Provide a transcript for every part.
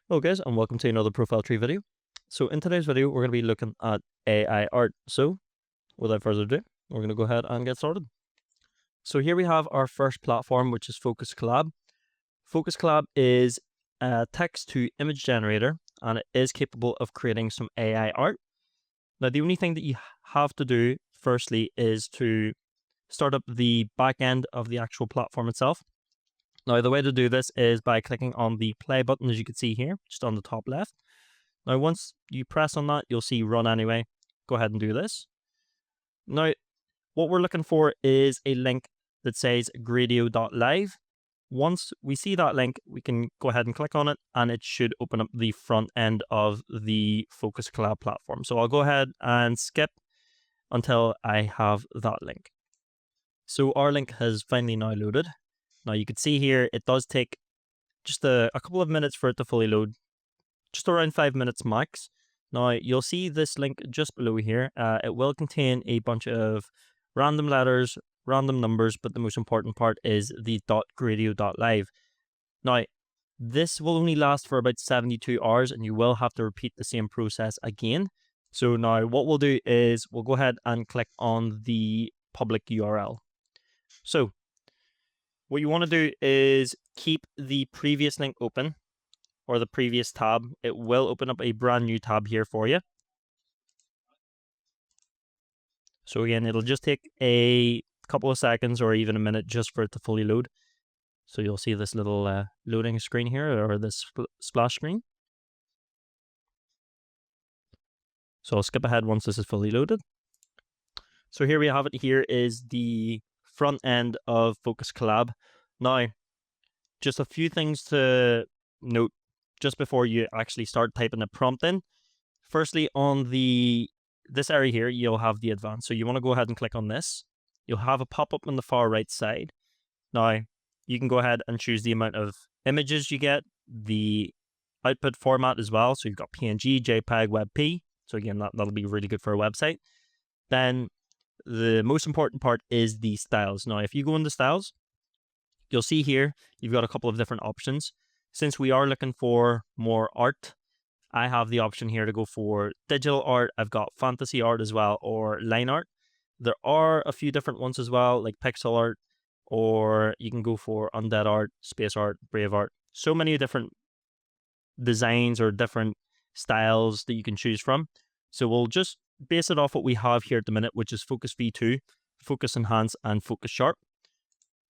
Hello guys, and welcome to another ProfileTree video. So in today's video, we're going to be looking at AI art. So without further ado, we're going to go ahead and get started. So here we have our first platform, which is Focus Collab. Focus Collab is a text to image generator, and it is capable of creating some AI art. Now, the only thing that you have to do firstly is to start up the back end of the actual platform itself. Now, the way to do this is by clicking on the play button, as you can see here, just on the top left. Now, once you press on that, you'll see run anyway. Go ahead and do this. Now, what we're looking for is a link that says gradio.live. Once we see that link, we can go ahead and click on it, and it should open up the front end of the Focus Collab platform. So I'll go ahead and skip until I have that link. So our link has finally now loaded. Now you can see here, it does take just a couple of minutes for it to fully load, just around 5 minutes max. Now you'll see this link just below here. It will contain a bunch of random letters, random numbers, but the most important part is the .gradio.live. Now this will only last for about 72 hours, and you will have to repeat the same process again. So now what we'll do is we'll go ahead and click on the public URL. So what you want to do is keep the previous link open, or the previous tab. It will open up a brand new tab here for you. So again, it'll just take a couple of seconds or even a minute just for it to fully load. So you'll see this little loading screen here, or this splash screen. So I'll skip ahead once this is fully loaded. So here we have it. Here is the front end of Focus Collab. Now, just a few things to note just before you actually start typing a prompt in. Firstly, on this area here, you'll have the advanced. So you want to go ahead and click on this. You'll have a pop-up on the far right side. Now, you can go ahead and choose the amount of images you get, the output format as well. So you've got PNG, JPEG, WEBP. So again, that'll be really good for a website. Then the most important part is the styles. Now, if you go into styles, you'll see here, you've got a couple of different options. Since we are looking for more art, I have the option here to go for digital art. I've got fantasy art as well, or line art. There are a few different ones as well, like pixel art, or you can go for undead art, space art, brave art. So many different designs or different styles that you can choose from. So we'll just base it off what we have here at the minute, which is Focus V2, Focus Enhance, and Focus Sharp.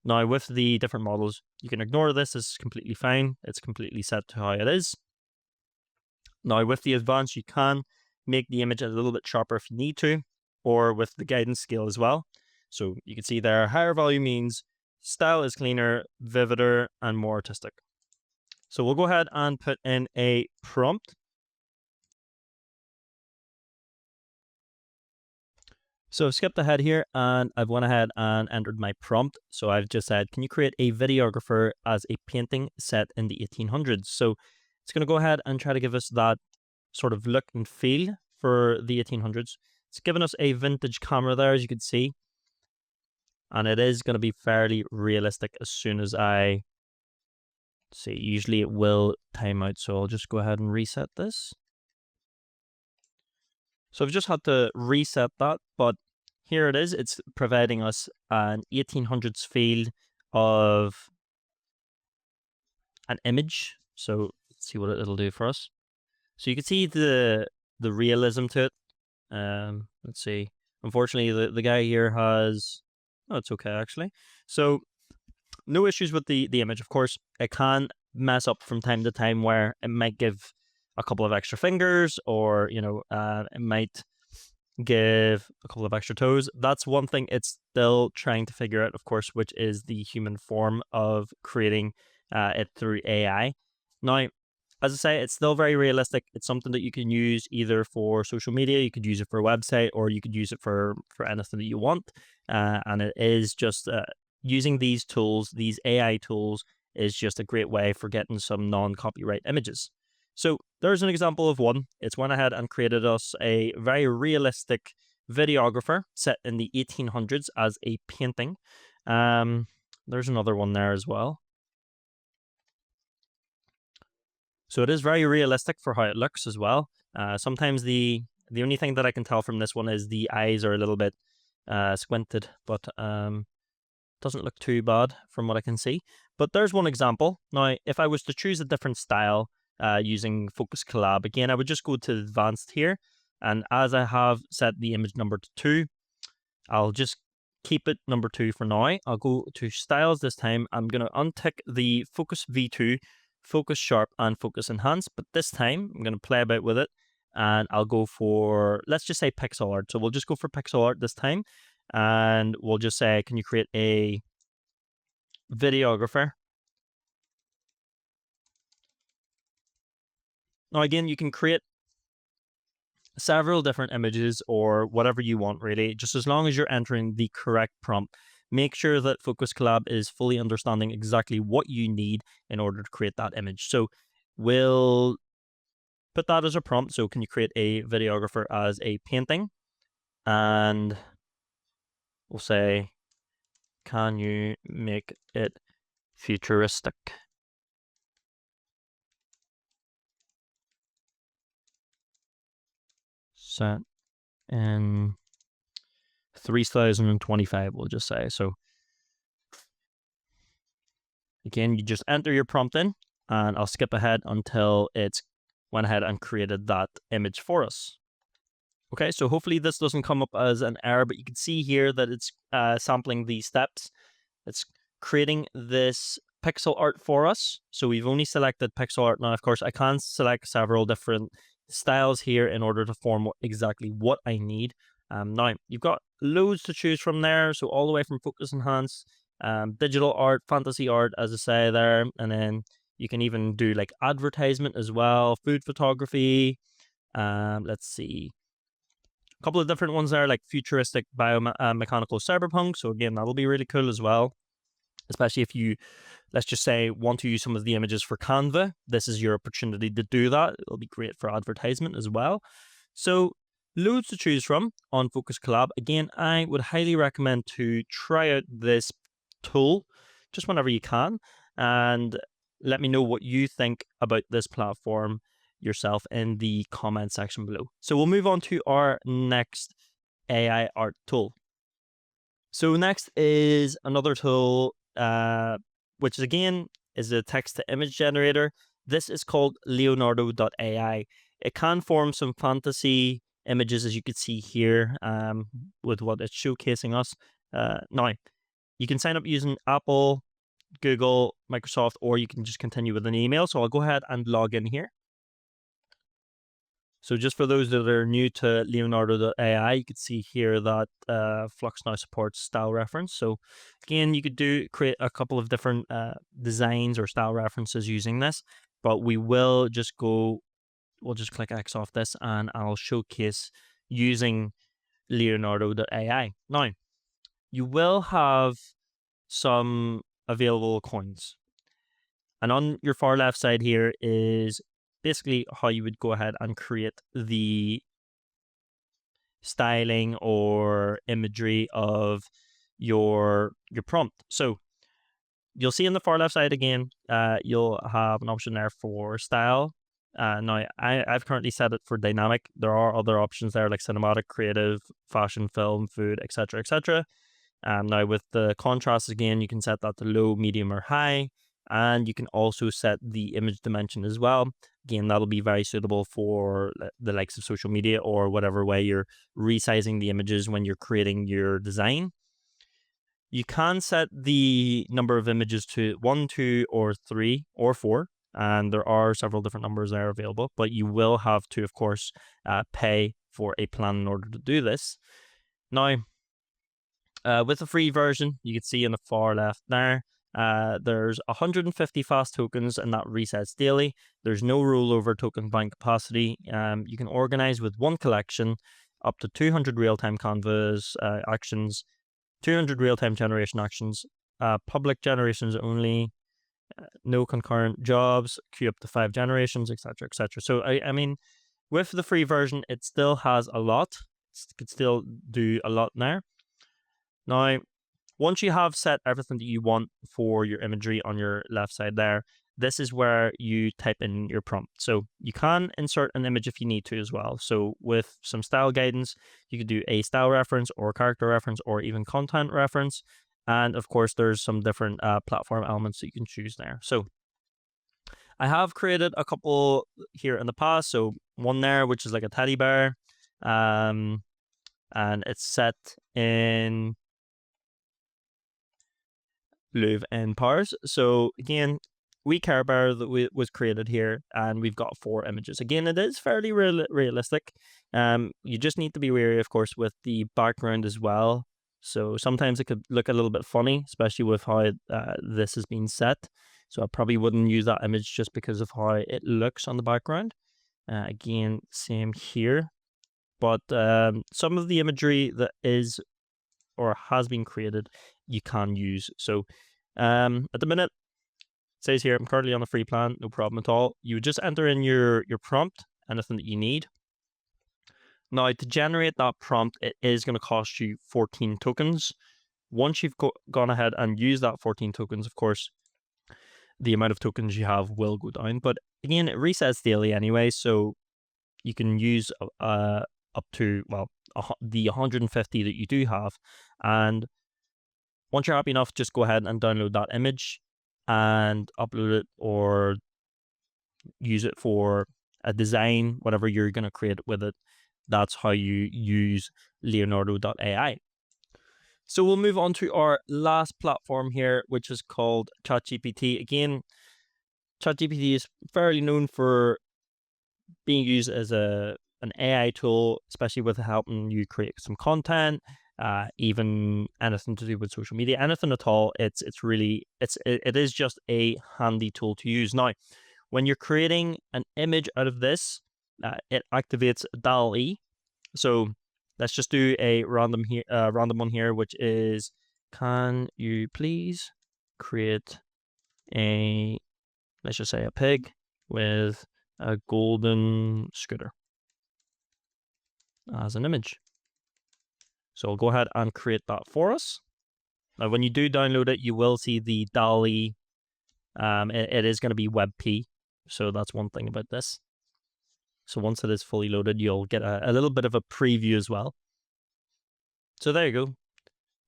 Now, with the different models, you can ignore this. It's completely fine. It's completely set to how it is. Now, with the advanced, you can make the image a little bit sharper if you need to, or with the guidance scale as well. So you can see there, higher value means style is cleaner, vivider, and more artistic. So we'll go ahead and put in a prompt. So I've skipped ahead here, and I've went ahead and entered my prompt. So I've just said, can you create a videographer as a painting set in the 1800s? So it's going to go ahead and try to give us that sort of look and feel for the 1800s. It's given us a vintage camera there, as you can see. And it is going to be fairly realistic as soon as I see. Usually it will time out, so I'll just go ahead and reset this. So I've just had to reset that, but here it is. It's providing us an 1800s feel of an image. So let's see what it'll do for us. So you can see the realism to it. Let's see. Unfortunately, the guy here has... Oh, it's okay, actually. So no issues with the image. Of course, it can mess up from time to time, where it might give a couple of extra fingers, or, you know, it might give a couple of extra toes. That's one thing it's still trying to figure out, of course, which is the human form of creating it through AI. Now, as I say, it's still very realistic. It's something that you can use either for social media, you could use it for a website, or you could use it for anything that you want. And it is just using these tools, these AI tools, is just a great way for getting some non-copyright images. So there's an example of one. It's went ahead and created us a very realistic videographer set in the 1800s as a painting. There's another one there as well. So it is very realistic for how it looks as well. Sometimes the only thing that I can tell from this one is the eyes are a little bit squinted, but doesn't look too bad from what I can see. But there's one example. Now, if I was to choose a different style using Focus Collab, again, I would just go to advanced here. And as I have set the image number to 2, I'll just keep it number 2 for now. I'll go to styles this time. I'm going to untick the Focus V2, Focus Sharp, and Focus Enhance. But this time, I'm going to play about with it. And I'll go for, let's just say pixel art. So we'll just go for pixel art this time. And we'll just say, can you create a videographer? Now, again, you can create several different images or whatever you want, really, just as long as you're entering the correct prompt. Make sure that Focus Collab is fully understanding exactly what you need in order to create that image. So we'll put that as a prompt. So can you create a videographer as a painting? And we'll say, can you make it futuristic? Set in 3025, we'll just say. So again, you just enter your prompt in, and I'll skip ahead until it's went ahead and created that image for us. Okay, so hopefully this doesn't come up as an error, but you can see here that it's sampling these steps. It's creating this pixel art for us. So we've only selected pixel art. Now, of course, I can select several different styles here in order to form exactly what I need. Now, you've got loads to choose from there. So all the way from Focus Enhance, digital art, fantasy art, as I say there. And then you can even do like advertisement as well, food photography. Let's see. A couple of different ones there, like futuristic biomechanical cyberpunk. So again, that'll be really cool as well. Especially if you, let's just say, want to use some of the images for Canva. This is your opportunity to do that. It'll be great for advertisement as well. So loads to choose from on Focus Collab. Again, I would highly recommend to try out this tool just whenever you can, and let me know what you think about this platform yourself in the comment section below. So we'll move on to our next AI art tool. So next is another tool, which again is a text to image generator. This is called Leonardo.ai. It can form some fantasy images, as you can see here, with what it's showcasing us. Now, you can sign up using Apple, Google, Microsoft, or you can just continue with an email. So I'll go ahead and log in here. So just for those that are new to Leonardo.ai, you can see here that Flux now supports style reference. So again, you could create a couple of different designs or style references using this, but we'll just click X off this, and I'll showcase using Leonardo.ai. Now, you will have some available coins. And on your far left side here is basically how you would go ahead and create the styling or imagery of your prompt. So you'll see on the far left side again, you'll have an option there for style. Now, I've currently set it for dynamic. There are other options there like cinematic, creative, fashion, film, food, etc., etc. Now with the contrast again, you can set that to low, medium, or high. And you can also set the image dimension as well. Again, that'll be very suitable for the likes of social media or whatever way you're resizing the images when you're creating your design. You can set the number of images to 1, 2, or 3, or 4. And there are several different numbers there available, but you will have to, of course, pay for a plan in order to do this. Now, with the free version, you can see in the far left there, there's 150 fast tokens, and that resets daily. There's no rollover token bank capacity. You can organize with one collection, up to 200 real-time canvas actions, 200 real-time generation actions, public generations only, no concurrent jobs, queue up to 5 generations, etc., etc. So I mean, with the free version, it still has a lot. It could still do a lot there. Now, once you have set everything that you want for your imagery on your left side there, this is where you type in your prompt. So you can insert an image if you need to as well. So with some style guidance, you could do a style reference or character reference or even content reference. And of course, there's some different platform elements that you can choose there. So I have created a couple here in the past. So one there, which is like a teddy bear, and it's set in Louvre in Paris. So again, we Care Bear that was created here, and we've got 4 images. Again, it is fairly realistic. You just need to be wary, of course, with the background as well. So sometimes it could look a little bit funny, especially with how this has been set. So I probably wouldn't use that image just because of how it looks on the background. Again, same here. But some of the imagery that is or has been created, you can use. So at the minute, it says here, I'm currently on a free plan, no problem at all. You would just enter in your prompt, anything that you need. Now, to generate that prompt, it is going to cost you 14 tokens. Once you've gone ahead and used that 14 tokens, of course, the amount of tokens you have will go down. But again, it resets daily anyway, so you can use up to, well, the 150 that you do have. And once you're happy enough, just go ahead and download that image and upload it or use it for a design, whatever you're going to create with it. That's how you use Leonardo.ai. So we'll move on to our last platform here, which is called ChatGPT. Again, ChatGPT is fairly known for being used as an AI tool, especially with helping you create some content, even anything to do with social media, anything at all. It is just a handy tool to use. Now, when you're creating an image out of this, it activates DALL-E. So let's just do a random one here, which is, can you please create a, let's just say, a pig with a golden scooter as an image. So I'll go ahead and create that for us. Now, when you do download it, you will see the DALL-E. It is going to be WEBP. So that's one thing about this. So once it is fully loaded, you'll get a little bit of a preview as well. So there you go.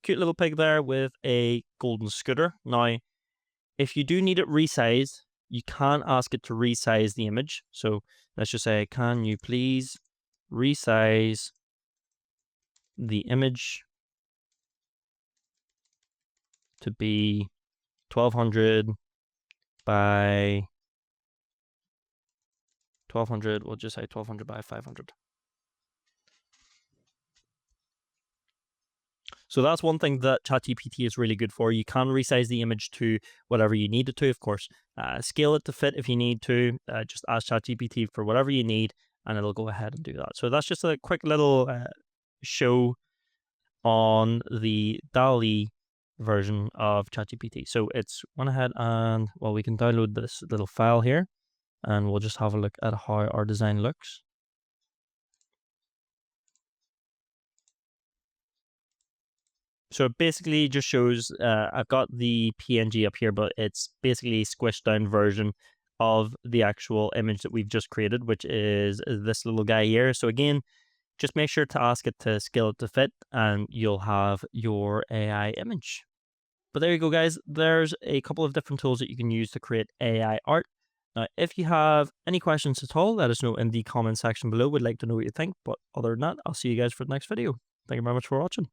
Cute little pig there with a golden scooter. Now, if you do need it resized, you can ask it to resize the image. So let's just say, can you please resize the image to be 1200 by 1200, we'll just say 1200 by 500. So that's one thing that ChatGPT is really good for. You can resize the image to whatever you need it to, of course. Scale it to fit if you need to. Just ask ChatGPT for whatever you need, and it'll go ahead and do that. So that's just a quick little show on the DALL-E version of ChatGPT. So it's went ahead and, well, we can download this little file here, and we'll just have a look at how our design looks. So it basically just shows, I've got the PNG up here, but it's basically a squished down version of the actual image that we've just created, which is this little guy here. So again, just make sure to ask it to scale it to fit, and you'll have your AI image. But there you go, guys. There's a couple of different tools that you can use to create AI art. Now, if you have any questions at all, let us know in the comment section below. We'd like to know what you think. But other than that, I'll see you guys for the next video. Thank you very much for watching.